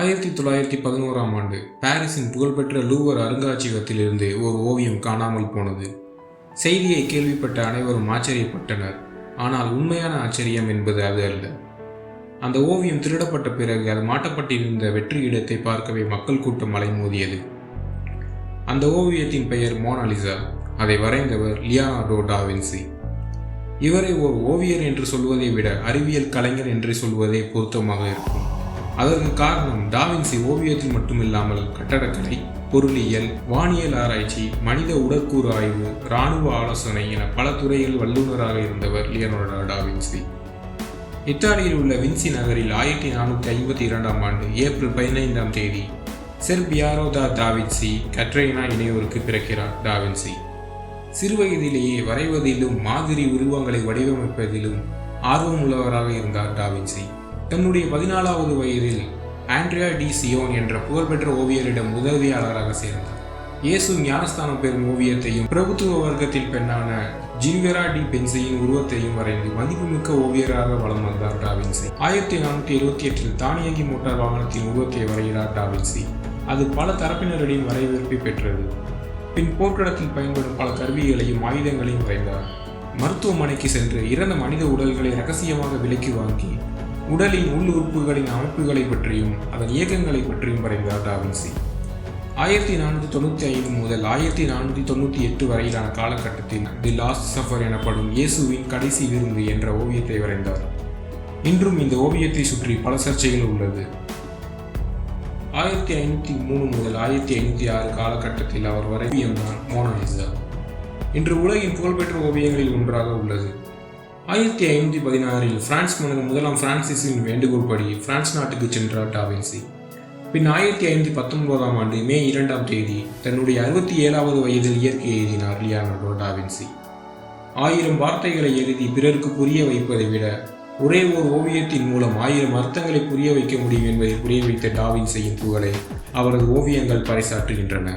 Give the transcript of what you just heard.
1911ஆம் ஆண்டு பாரிஸின் புகழ்பெற்ற லூவர் அருங்காட்சியகத்திலிருந்து ஒரு ஓவியம் காணாமல் போனது. செய்தியை கேள்விப்பட்ட அனைவரும் ஆச்சரியப்பட்டனர். ஆனால் உண்மையான ஆச்சரியம் என்பது அது அல்ல. அந்த ஓவியம் திருடப்பட்ட பிறகு அது மாட்டப்பட்டிருந்த வெற்றி இடத்தை பார்க்கவே மக்கள் கூட்டம் அலைமோதியது. அந்த ஓவியத்தின் பெயர் மோனாலிசா. அதை வரைந்தவர் லியோனார்டோ டா வின்சி. இவரை ஒரு ஓவியர் என்று சொல்வதை விட அறிவியல் கலைஞர் என்று சொல்வதே பொருத்தமாக இருக்கும். அதற்கு காரணம் டா வின்சி ஓவியத்தில் மட்டுமில்லாமல் கட்டடக்கலை, பொருளியல், வானியல் ஆராய்ச்சி, மனித உடற்கூறு ஆய்வு, இராணுவ ஆலோசனை என பல துறையில் வல்லுநராக இருந்தவர் லியோனார்டோ டா வின்சி. இத்தாலியில் உள்ள வின்சி நகரில் 1452ஆம் ஆண்டு ஏப்ரல் 15ஆம் தேதி செர் பியாரோ தா வின்சி கட்ரைனா இணையோருக்கு பிறக்கிறார் டா வின்சி. சிறுவயதிலேயே வரைவதிலும் மாதிரி உருவங்களை வடிவமைப்பதிலும் ஆர்வமுள்ளவராக இருந்தார் டா வின்சி. தன்னுடைய 14வது வயதில் ஆண்ட்ரியா டி சியோன் என்ற புகழ்பெற்ற ஓவியரிடம் உதவியாளராக சேர்ந்தார். இயேசு ஞானஸ்தானம் பெறும் ஓவியத்தையும் பிரபுத்துவ வர்க்கத்தில் பெண்ணான ஜின்வெரா டி பென்சியின் உருவத்தையும் வரைந்து மதிப்புமிக்க ஓவியராக வலம் வந்தார் டா வின்சி. 1478இல் தானியங்கி மோட்டார் வாகனத்தின் உருவத்தை வரைகிறார் டா வின்சி. அது பல தரப்பினரிடையும் வரவேற்பை பெற்றது. பின் போர்க்களத்தில் பயன்படும் பல கருவிகளையும் ஆயுதங்களையும் வரைந்தார். மருத்துவமனைக்கு சென்று இறந்த மனித உடல்களை ரகசியமாக விலைக்கு வாங்கி உடலின் உள் உறுப்புகளின் அமைப்புகளை பற்றியும் அதன் இயக்கங்களை பற்றியும் வரைந்தார் டா வின்சி. 1495 முதல் 1498 வரையிலான காலகட்டத்தில் தி லாஸ்ட் சஃபர் எனப்படும் இயேசுவின் கடைசி விருந்து என்ற ஓவியத்தை வரைந்தார். இன்றும் இந்த ஓவியத்தை சுற்றி பல சர்ச்சைகள் உள்ளது. 1503 முதல் 1506 காலகட்டத்தில் அவர் வரைவியம்தான் மோனாலிசா. இன்று உலகின் புகழ்பெற்ற ஓவியங்களில் ஒன்றாக உள்ளது. 1516இல் பிரான்ஸ் மன்னர் முதலாம் பிரான்சிஸின் வேண்டுகோள்படி பிரான்ஸ் நாட்டுக்கு சென்றார் டா வின்சி. பின் 1519ஆம் ஆண்டு மே 2ஆம் தேதி தன்னுடைய 67வது வயதில் இயற்கை எழுதினார் லியோனார்டோ டா வின்சி. 1000 வார்த்தைகளை எழுதி பிறருக்கு புரிய வைப்பதை விட ஒரே ஓர் ஓவியத்தின் மூலம் 1000 அர்த்தங்களை புரிய வைக்க முடியும் என்பதை புரிய வைத்த டா வின்சியின் புகழை அவரது ஓவியங்கள் பறைசாற்றுகின்றன.